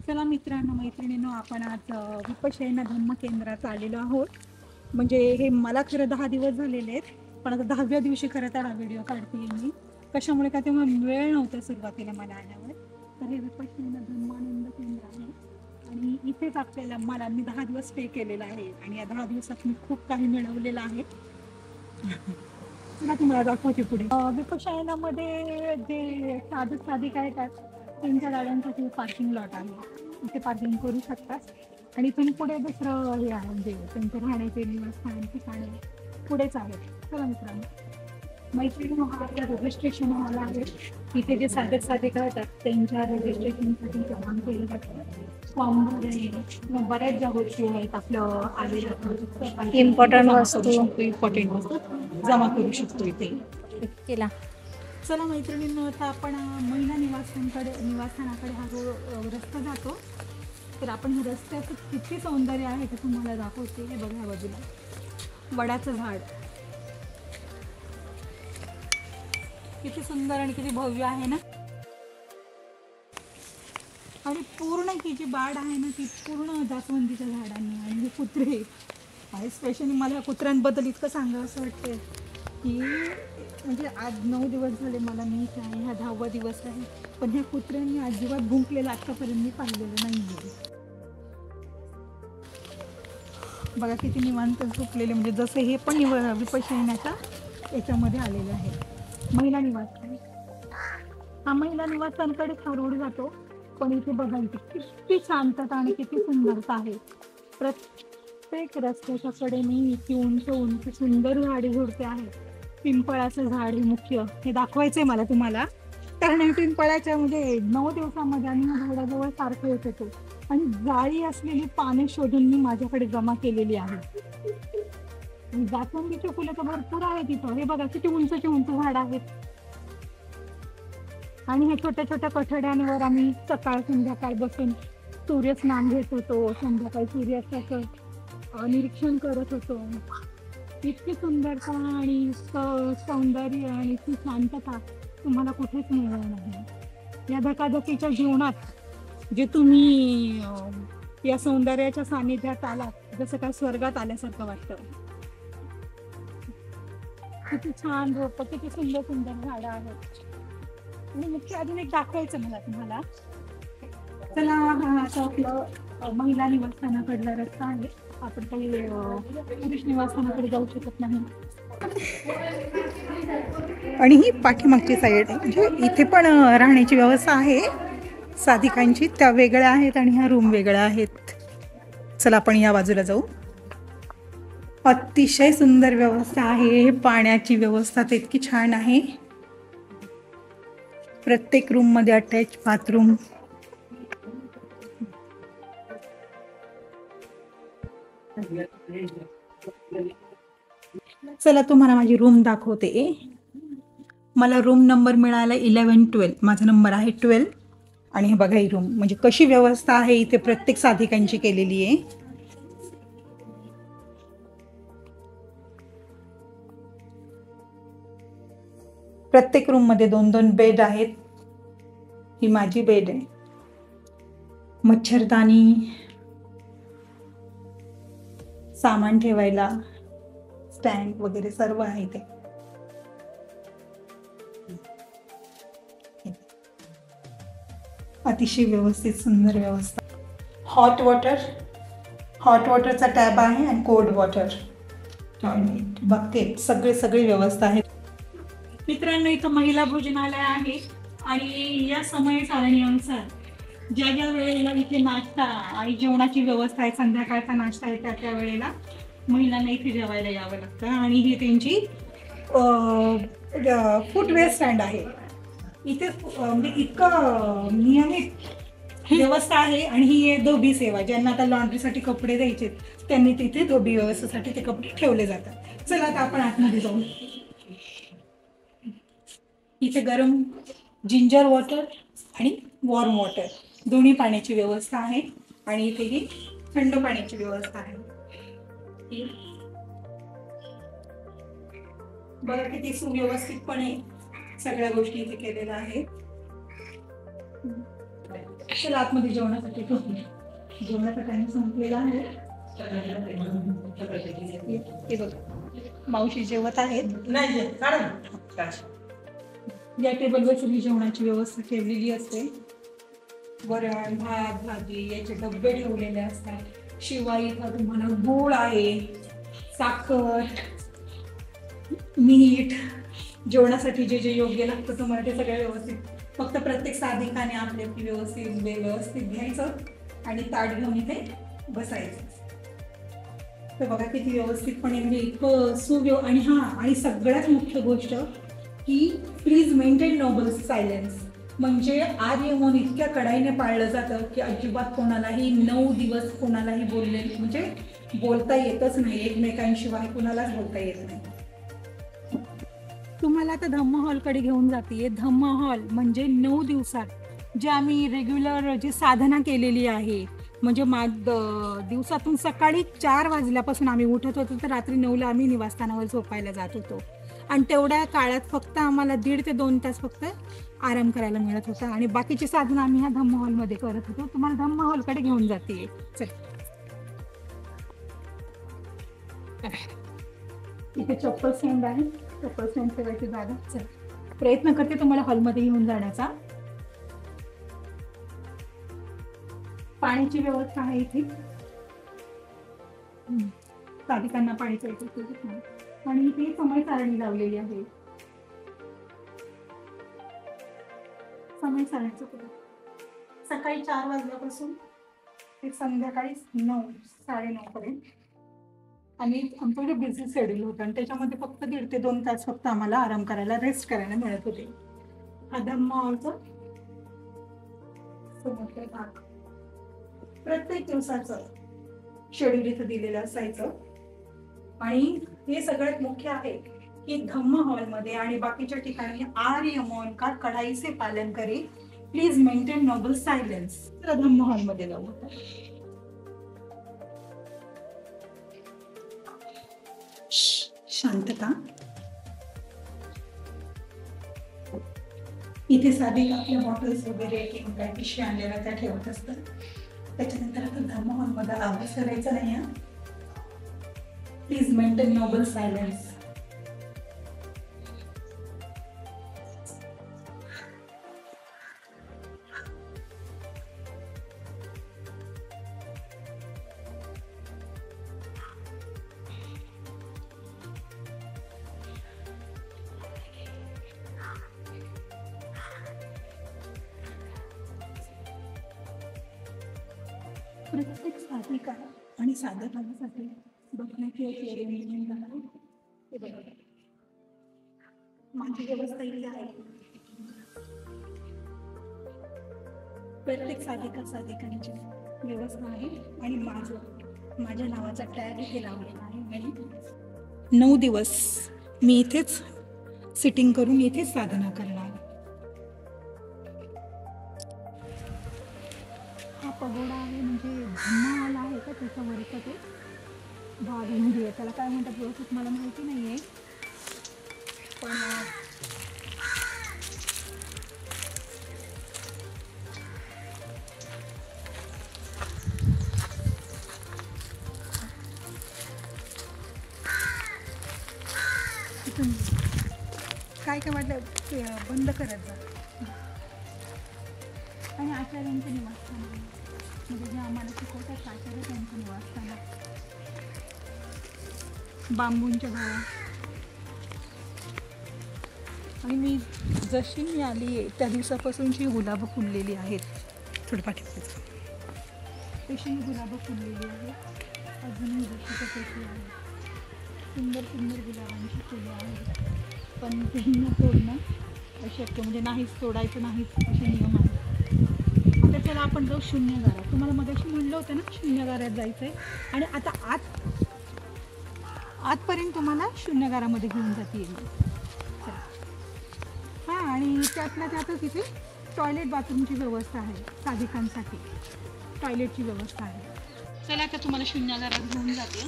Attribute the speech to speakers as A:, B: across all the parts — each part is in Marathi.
A: चला मित्रांनो मैत्रिणींनो, आपण आज विपश्यना धम्म केंद्रात आलेलो आहोत. म्हणजे हे मला खरं 10 दिवस झालेले आहेत, पण आता 10व्या दिवशी खरं तर हा व्हिडिओ काढतेय मी. कशामुळे का तेव्हा वेळ नव्हता सुरुवातीला मला आल्यावर. तर हे विपश्यना धम्मानंद केंद्र आहे आणि इथेच आपल्याला मी 10 दिवस स्टे केलेला आहे आणि या 10 दिवसात मी खूप काही मिळवलेलं आहे. तुला तुम्हाला दाखवते पुढे. विपश्यनामध्ये जे साधक आहेत त्यांच्या गाड्यांसाठी पार्किंग लॉट आहे, इथे पार्किंग करू शकतात. आणि इथून पुढे दुसरं हे आहे म्हणजे त्यांचे राहण्याचे निवासस्थान ठिकाणे पुढेच आहेत. चला मित्रांनो, मैत्रिणी हा आपला रजिस्ट्रेशन हॉल आहे. इथे जे साधक राहतात त्यांच्या रजिस्ट्रेशनसाठी जमा केलं जातं. फॉर्म वगैरे बऱ्याच ज्या गोष्टी आहेत आपलं आलेल्या
B: इम्पॉर्टंट वस्तू
A: जमा करू शकतो इथे.
B: केला.
A: चला मैत्रिणींनो, आता आपण महिला निवासस्थानाकडे हा रस्ता जातो. तर आपण ह्या रस्त्याचं किती सौंदर्य आहे ते तुम्हाला दाखवते. हे बघा बाजूला वडाचं झाड किती सुंदर आणि किती भव्य आहे ना. आणि पूर्ण ही जी बाड आहे ना ती पूर्ण जास्वंदीच्या झाडांनी. आणि हे कुत्रे आहे, स्पेशली मला कुत्र्यांबद्दल इतकं सांगावं असं वाटतं की म्हणजे आज 9 दिवस झाले मला मी इथे आहे, हा 10वा दिवस आहे, पण ह्या कुत्र्यांनी अजिबात भुंकलेलं आतापर्यंत मी पाहिलेलं नाही. बघा किती निवांत झोपलेले, म्हणजे जसं हे पण विपश्यनाच्या याच्यामध्ये आलेलं आहे. महिला निवासस्थान, हा महिला निवासस्थानकडे हा रोड जातो. पण इथे बघा इथे किती शांतता आणि किती सुंदरता आहे. प्रत्येक रस्त्याच्या कडेने इतकी उंच उंच सुंदर झाडे झुडपे आहेत. पिंपळाचं झाड हे मुख्य हे दाखवायचंय मला तुम्हाला, कारण हे पिंपळाच्या म्हणजे 9 दिवसामध्ये आणि झाडाजवळ सारखं येत होतो. आणि जाळी असलेली पाने शोधून मी माझ्याकडे जमा केलेली आहे. जास्वंदीचे फुलं तर भरपूर आहेत इथं. हे बघा किती उंचची उंच झाड आहेत. आणि हे छोट्या छोट्या कठड्यांवर आम्ही सकाळ संध्याकाळ बसून सूर्यस्नान घेत होतो. संध्याकाळी सूर्यास्ताचं निरीक्षण करत होतो. इतकी सुंदरता आणि सौंदर्य आणि इतकी शांतता तुम्हाला कुठेच मिळणार नाही. या धकाधकीच्या जीवनात जे तुम्ही या सौंदर्याच्या सानिध्यात आलात, जसं काय स्वर्गात आल्यासारखं वाटतं. किती छान रोपं, किती सुंदर सुंदर झाडं आहेत. आणि मुख्य अजून एक दाखवायचं मला तुम्हाला. चला, हा आता आपलं महिला निवासस्थानाकडला रस्ता आहे. आपण काही पुरुष निवासस्थानाकडे जाऊ शकत नाही. आणि ही पाठीमागची साईड आहे, म्हणजे इथे पण राहण्याची व्यवस्था आहे साधिकांची, त्या वेगळ्या आहेत आणि ह्या रूम वेगळ्या आहेत. चला आपण या बाजूला जाऊ. अतिशय सुंदर व्यवस्था आहे. पाण्याची व्यवस्था तर इतकी छान आहे. प्रत्येक रूम मध्ये अटॅच बाथरूम. चला तुम्हाला माझी रूम दाखवते. मला रूम नंबर मिळाला 11-12. माझा नंबर आहे 12. आणि हे बघा ही रूम म्हणजे कशी व्यवस्था आहे इथे प्रत्येक साधिकांची केलेली आहे. प्रत्येक रूम मध्ये 2-2 बेड आहेत. ही माझी बेड आहे. मच्छरदाणी, सामान ठेवायला स्टँड वगैरे सर्व आहे ते. अतिशय व्यवस्थित सुंदर व्यवस्था. हॉट वॉटरचा टॅब आहे आणि कोल्ड वॉटर टॉयलेट, बकेट, सगळी व्यवस्था आहे. मित्रांनो, इथं महिला भोजनालय आहे आणि या समय सारणीनुसार ज्या वेळेला इथे नाश्ता आणि जेवणाची व्यवस्था आहे, संध्याकाळचा नाश्ता आहे, त्या वेळेला महिलांना इथे जेवायला यावं लागतं. आणि ही त्यांची फुटवेअर स्टँड आहे. इथे म्हणजे इतकं नियमित व्यवस्था आहे. आणि ही धोबी सेवा, ज्यांना आता लॉन्ड्रीसाठी कपडे द्यायचे त्यांनी तिथे धोबी व्यवस्थेसाठी ते कपडे ठेवले जातात. चला आता आपण आतमध्ये जाऊ. इथे गरम जिंजर वॉटर आणि वॉर्म वॉटर दोन्ही पाण्याची व्यवस्था आहे. आणि इथे ही थंड पाण्याची व्यवस्था आहे. बघा किती सुव्यवस्थितपणे सगळ्या गोष्टी इथे केलेल्या आहेत. चला आतमध्ये जेवणासाठी ठेवू. जेवणाचा टाइम संपलेला आहे. हे बघा मावशी जेवत आहेत. या टेबलवर सगळी जेवणाची व्यवस्था ठेवलेली असते. वरण भात भाजी याचे डबे ठेवलेले असतात. शिवाय इथं तुम्हाला गूळ आहे, साखर, मीठ, जेवणासाठी जे जे योग्य लागतं तुम्हाला ते सगळं व्यवस्थित. फक्त प्रत्येक साधिकाने आपले व्यवस्थित घ्यायचं आणि ताट घेऊन इथे बसायचं. तर बघा किती व्यवस्थितपणे म्हणजे इतकं आणि सगळ्यात मुख्य गोष्ट की प्लीज मेंटेन नोबल सायलेन्स. म्हणजे आर्यमन इतक्या कडाईने पाळलं जातं की अजिबात कोणालाही 9 दिवस कोणालाही बोलता येतच नाही. एकमेकांशिवाय कोणालाच बोलता येत नाही. तुम्हाला आता धम्म हॉलकडे घेऊन जाते. धम्म हॉल म्हणजे 9 दिवसात जे आम्ही रेग्युलर जी साधना केलेली आहे, म्हणजे दिवसातून सकाळी 4 वाजल्यापासून आम्ही उठत होतो तर रात्री 9ला आम्ही निवासस्थानावर झोपायला जात होतो. आणि तेवढ्या काळात फक्त आम्हाला 1.5 ते 2 तास फक्त आराम करायला मिळत होता आणि बाकीची साधना आम्ही ह्या धम्म हॉलमध्ये करत होतो. तुम्हाला धम्म हॉलकडे घेऊन जाते. चल इथे चप्पल स्टँड आहे. चप्पल स्टँड ठेवायची जागा. चल प्रयत्न करते तुम्हाला हॉलमध्ये घेऊन जाण्याचा. पाण्याची व्यवस्था आहे इथे. साधिकांना पाणी प्यायचं आणि इथे समय सारणी लावलेली आहे. समय सारणीचं सकाळी 4 वाजल्यापासून ते संध्याकाळी 9, 9:30 पर्यंत. आणि आमचं जे बिझी शेड्यूल होतं आणि त्याच्यामध्ये फक्त 1.5 ते 2 तास फक्त आम्हाला आराम करायला, रेस्ट करायला मिळत होते. हा धम्म हॉलचं समोरचा भाग. प्रत्येक दिवसाचं शेड्यूल इथं दिलेलं असायचं. आणि हे सगळ्यात मुख्य आहे की धम्म हॉलमध्ये आणि बाकीच्या ठिकाणी आर्य मौन का कड़ाई से पालन करे, प्लीज मेंटेन नोबल सायलेन्स. तर धम्म हॉलमध्ये जाऊ. शांतता. इथे साधे आपल्या बॉटल्स वगैरे किंवा काही पिशव्या आणलेल्या त्या ठेवत असतात. त्याच्यानंतर आता धम्म हॉलमध्ये आवाज करायचा नाही. Please maintain noble silence. प्रत्येक साधिका आणि साधकांसाठी बघण्याची एक अरेंजमेंट आहे. ते बघा माझी व्यवस्था इथे आहे. प्रत्येक साधिकांची व्यवस्था आहे आणि माझ्या नावाचा टॅग इथे लावलेला आहे. आणि 9 दिवस मी इथेच सिटिंग करून इथेच साधना करणार. हा पगोडा आहे म्हणजे धम्म हॉल आहे का त्याच्यावरचा ते भाग म्हणजे त्याला काय म्हणतात व्यवस्थित मला माहिती नाही आहे. पण काय काय म्हटलं बंद करत जा. आणि आचार्यांचं निवासस्थान म्हणजे जे आम्हाला शिकवतात आचार्य त्यांचं निवासस्थान. बांबूंच्या झाडा. आणि मी जशी आली आहे त्या दिवसापासूनची गुलाबं फुललेली आहेत. थोडी पाठीमागे तशी गुलाबं फुललेली आहेत. अजूनही जशी तशी आहे. सुंदर सुंदर गुलाबांची फुलं आहेत. पण ते न तोडणं अशक्य म्हणजे नाहीच, तोडायचं नाहीच असे नियम आहेत. आता चला आपण जाऊ शून्यगारात. तुम्हाला मगाशी म्हणलं होतं ना शून्यगारात जायचं आहे. आणि आता आतपर्यंत तुम्हाला शून्यगारामध्ये घेऊन जाते येईल. हां आणि त्यातल्या त्यातच तिथे टॉयलेट बाथरूमची व्यवस्था आहे. साधिकांसाठी टॉयलेटची व्यवस्था आहे. चला आता तुम्हाला शून्यगारात घेऊन जाते.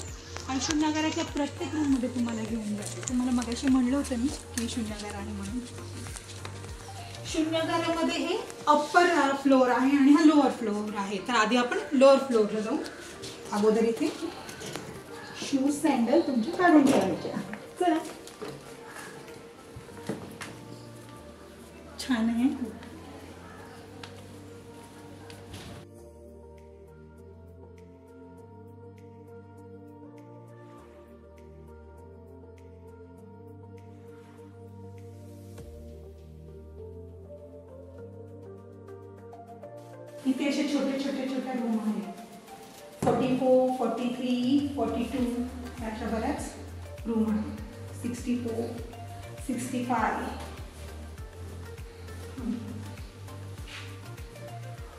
A: आणि शून्यगाराच्या प्रत्येक रूममध्ये तुम्हाला घेऊन जाते. तुम्हाला मगाशी म्हणलं होतं मी की शून्यगार आहे म्हणून. शून्यागारामध्ये हे अप्पर फ्लोअर आहे आणि हा लोअर फ्लोअर आहे. तर आधी आपण लोअर फ्लोअरला जाऊ. अगोदर इथे शूज सँडल तुमचे काढून ठेवायचे. चला, छान आहे. इथे असे छोटे छोटे छोटे रूम आहेत. 44, 43, 42 अशा बऱ्याच रूम आहेत. 64, 65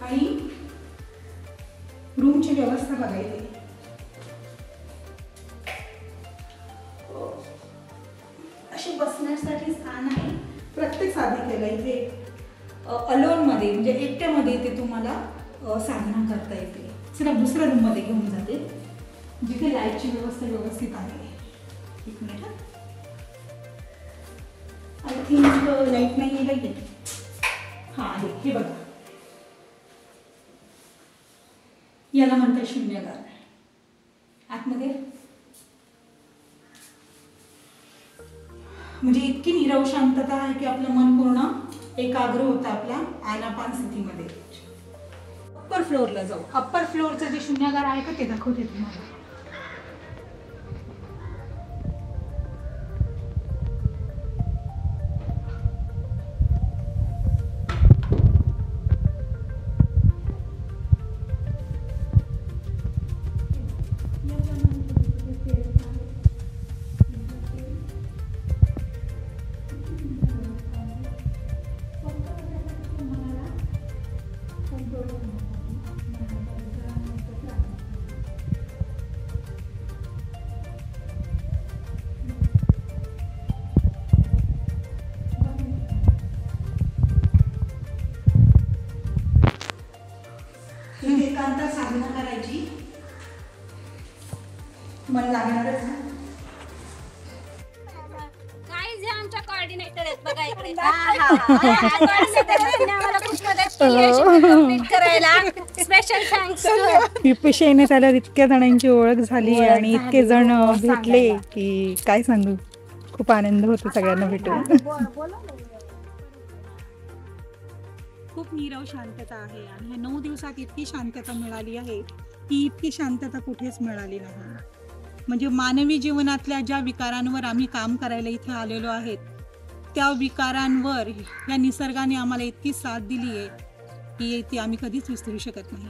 A: आणि रूमची व्यवस्था बघायची. अशी बसण्यासाठी स्थान आहे. प्रत्येक साधिकेला इथे अलोनमध्ये म्हणजे एकट्यामध्ये इथे तुम्हाला साधना करता येते. चला दुसऱ्या रूममध्ये घेऊन जाते जिथे लाईटची व्यवस्था व्यवस्थित आहे. एक मिनिट. आय थिंक लाईट नाही आहे. हां आहे, हे बघा. याला म्हणतात शून्यगार. आतमध्ये म्हणजे इतकी नीरव शांतता आहे की आपलं मन पूर्ण एकाग्र होतं आपल्या आनापान स्थितीमध्ये. अप्पर फ्लोअरला जाऊ. अप्पर फ्लोअरचं जे शून्यगार आहे का ते दाखवते तुम्हाला. एकांतात साधना करायची. मन लागणारच ना.
B: काय जे आमच्या कोऑर्डिनेटर आहेत बघा इकडे. कोऑर्डिनेटर आम्हाला खूप मदत केली अशी कंप्लीट करायला. Special thanks.
A: विपशी येण्यात आल्यावर इतक्या जणांची ओळख झाली आणि इतके जण भेटले की काय सांगू. खूप आनंद होतो सगळ्यांना भेटून. खूप नीरव शांतता आहे आणि ह्या 9 दिवसात इतकी शांतता मिळाली आहे की इतकी शांतता कुठेच मिळाली नाही. म्हणजे मानवी जीवनातल्या ज्या विकारांवर आम्ही काम करायला इथे आलेलो आहेत त्या विकारांवर या निसर्गाने आम्हाला इतकी साथ दिली आहे की ती आम्ही कधीच विसरू शकत नाही.